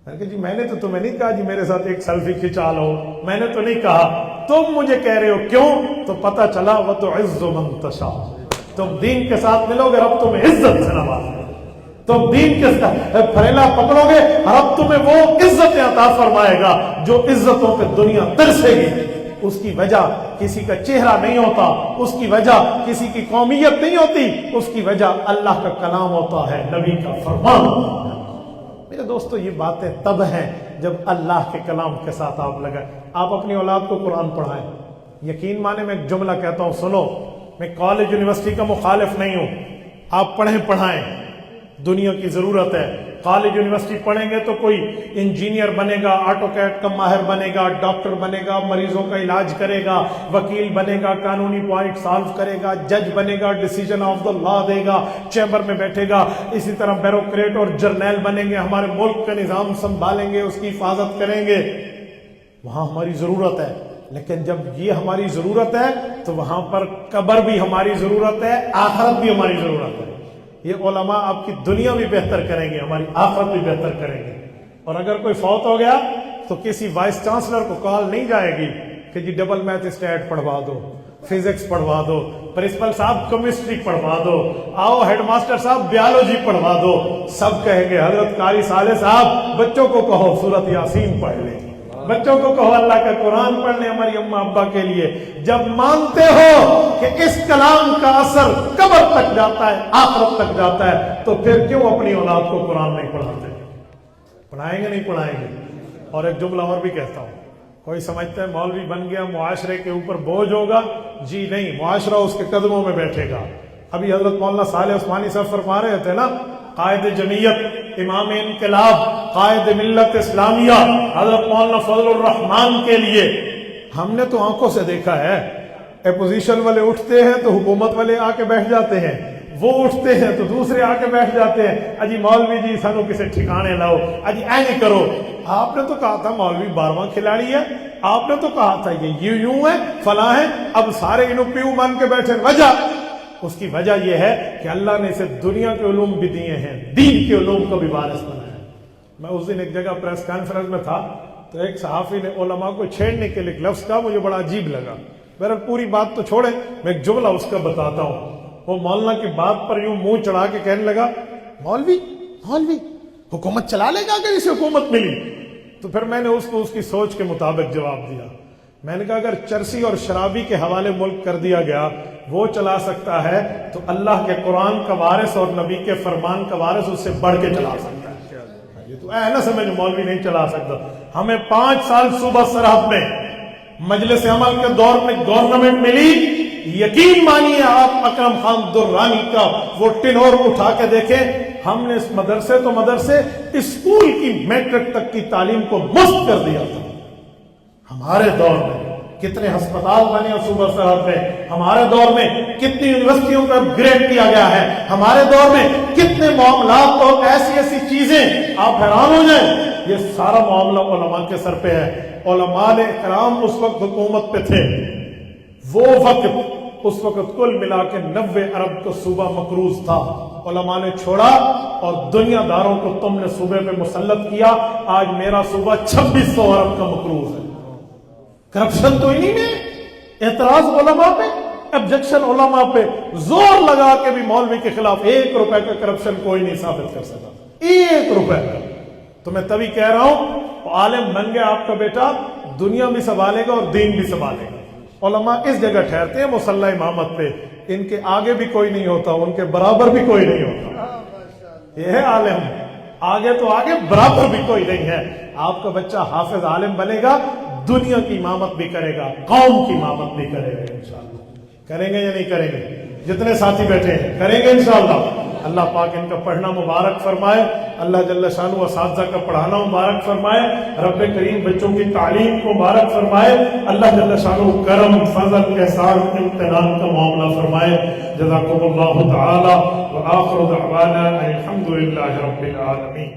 S1: میں کہ جی میں نے تو تمہیں نہیں کہا جی میرے ساتھ ایک سیلفی کھچا لو، میں نے تو نہیں کہا، تم مجھے کہہ رہے ہو، کیوں؟ تو پتہ چلا وَتُعِزُّ مَن تَشَاءُ، تم دین کے ساتھ ملو گے رب تمہیں عزت سے نوازے گا، تم دین کے ساتھ پھریلا پکڑو گے رب تمہیں وہ عزتیں عطا فرمائے گا جو عزتوں پہ دنیا ترسے گی۔ اس کی وجہ کسی کا چہرہ نہیں ہوتا، اس کی وجہ کسی کی قومیت نہیں ہوتی، اس کی وجہ اللہ کا کلام ہوتا ہے، نبی کا فرمان ہوتا ہے۔ میرے دوستو یہ باتیں تب ہیں جب اللہ کے کلام کے ساتھ آپ لگائیں۔ آپ اپنی اولاد کو قرآن پڑھائیں، یقین مانے میں ایک جملہ کہتا ہوں، سنو، میں کالج یونیورسٹی کا مخالف نہیں ہوں، آپ پڑھیں پڑھائیں، دنیا کی ضرورت ہے. کالج یونیورسٹی پڑھیں گے تو کوئی انجینئر بنے گا, آٹو کیڈ کا ماہر بنے گا, ڈاکٹر بنے گا, مریضوں کا علاج کرے گا, وکیل بنے گا, قانونی پوائنٹ سالو کرے گا, جج بنے گا, ڈیسیجن آف دا لا دے گا, چیمبر میں بیٹھے گا. اسی طرح بیوروکریٹ اور جرنیل بنیں گے, ہمارے ملک کا نظام سنبھالیں گے, اس کی حفاظت کریں گے. وہاں ہماری ضرورت ہے. لیکن جب یہ ہماری ضرورت ہے تو وہاں پر قبر بھی ہماری ضرورت ہے, آخرت بھی ہماری ضرورت ہے. یہ علماء آپ کی دنیا بھی بہتر کریں گے, ہماری آخرت بھی بہتر کریں گے. اور اگر کوئی فوت ہو گیا تو کسی وائس چانسلر کو کال نہیں جائے گی کہ جی ڈبل میتھ اسٹیٹ پڑھوا دو, فزکس پڑھوا دو, پرنسپل صاحب کیمسٹری پڑھوا دو, آؤ ہیڈ ماسٹر صاحب بیالوجی پڑھوا دو. سب کہیں گے حضرت قاری صالح صاحب بچوں کو کہو سورۃ یاسین پڑھ لیں, بچوں کو کہو اللہ کا قرآن پڑھ لیں ہماری اماں ابا کے لیے. جب مانتے ہو کہ اس کلام کا اثر قبر تک جاتا ہے, آخرت تک جاتا ہے, تو پھر کیوں اپنی اولاد کو قرآن نہیں پڑھاتے؟ پڑھائیں گے نہیں پڑھائیں گے؟ اور ایک جملہ اور بھی کہتا ہوں, کوئی سمجھتا ہے مولوی بن گیا معاشرے کے اوپر بوجھ ہوگا. جی نہیں, معاشرہ اس کے قدموں میں بیٹھے گا. ابھی حضرت مولانا صالح عثمانی صاحب فرما رہے تھے نا, قائد جمعیت, امام انقلاب, قائد ملت اسلامیہ حضرت مولانا فضل الرحمان کے لیے ہم نے تو آنکھوں سے دیکھا ہے, اپوزیشن والے اٹھتے ہیں تو حکومت والے آ کے بیٹھ جاتے ہیں, وہ اٹھتے ہیں تو دوسرے آ کے بیٹھ جاتے ہیں. اجی مولوی جی سانو کسے ٹھکانے لاؤ, اجی اے نہیں کرو. آپ نے تو کہا تھا مولوی 12واں کھلاڑی ہے, آپ نے تو کہا تھا یہ یوں ہے فلاں ہے, اب سارے انہوں پیو مان کے بیٹھے. وجہ اس کی وجہ یہ ہے کہ اللہ نے اسے دنیا کے علوم بھی دیے ہیں, دین کے علوم کو بھی وارث بنایا. میں اس دن ایک جگہ پریس کانفرنس میں تھا تو ایک صحافی نے علماء کو چھیڑنے کے لیے لفظ کہا, مجھے بڑا عجیب لگا. میرا پوری بات تو چھوڑیں, میں ایک جملہ اس کا بتاتا ہوں. وہ مولانا کی بات پر یوں منہ چڑھا کے کہنے لگا, مولوی حکومت چلا لے گا اگر اسے حکومت ملی. تو پھر میں نے اس کو اس کی سوچ کے مطابق جواب دیا. میں نے کہا اگر چرسی اور شرابی کے حوالے ملک کر دیا گیا, وہ چلا سکتا ہے, تو اللہ کے قرآن کا وارث اور نبی کے فرمان کا وارث اس سے بڑھ کے چلا سکتا ہے. یہ تو نہ سمجھ مولوی نہیں چلا سکتا. ہمیں 5 سال صوبہ سرحد میں مجلس عمل کے دور میں گورنمنٹ ملی. یقین مانیے آپ اکرم خان درانی کا وہ ٹنور اٹھا کے دیکھیں, ہم نے اس مدرسے اسکول کی میٹرک تک کی تعلیم کو مفت کر دیا تھا. ہمارے دور میں کتنے ہسپتال بنے ہیں صوبہ سرحد میں, ہمارے دور میں کتنی یونیورسٹیوں کا اپ گریڈ کیا گیا ہے, ہمارے دور میں کتنے معاملات اور ایسی چیزیں, آپ حیران ہو جائیں. یہ سارا معاملہ علماء کے سر پہ ہے. علماء کرام اس وقت حکومت پہ تھے. وہ وقت اس وقت کل ملا کے 90 ارب کا صوبہ مقروض تھا. علماء نے چھوڑا اور دنیا داروں کو تم نے صوبے پہ مسلط کیا. آج میرا صوبہ 2600 ارب کا مقروض ہے. کرپشن تو انہی میں, اعتراض علماء پہ, ابجیکشن علماء پہ, زور لگا کے بھی مولوی کے خلاف 1 روپے کا کرپشن کوئی نہیں ثابت کر سکا. 1 روپے کا. تو میں تبھی کہہ رہا ہوں, عالم بن گیا آپ کا بیٹا, دنیا بھی سنبھالے گا اور دین بھی سنبھالے گا. علماء اس جگہ ٹھہرتے ہیں مصلی امامت پہ, ان کے آگے بھی کوئی نہیں ہوتا, ان کے برابر بھی کوئی نہیں ہوتا. یہ ہے عالم, آگے تو آگے, برابر بھی کوئی نہیں ہے. آپ کا بچہ حافظ عالم بنے گا, دنیا کی امامت بھی کرے گا, قوم کی امامت بھی کرے گا انشاءاللہ. کریں گے یا نہیں کریں گے؟ جتنے ساتھی بیٹھے ہیں کریں گے انشاءاللہ. اللہ پاک ان کا پڑھنا مبارک فرمائے, اللہ جل شانہ اساتذہ کا پڑھانا مبارک فرمائے, رب کریم بچوں کی تعلیم کو مبارک فرمائے, اللہ جل شانہ کرم فضل احسان امتنان کا معاملہ فرمائے. جزاکم اللہ تعالی وآخر دعوانا الحمد للہ رب العالمین.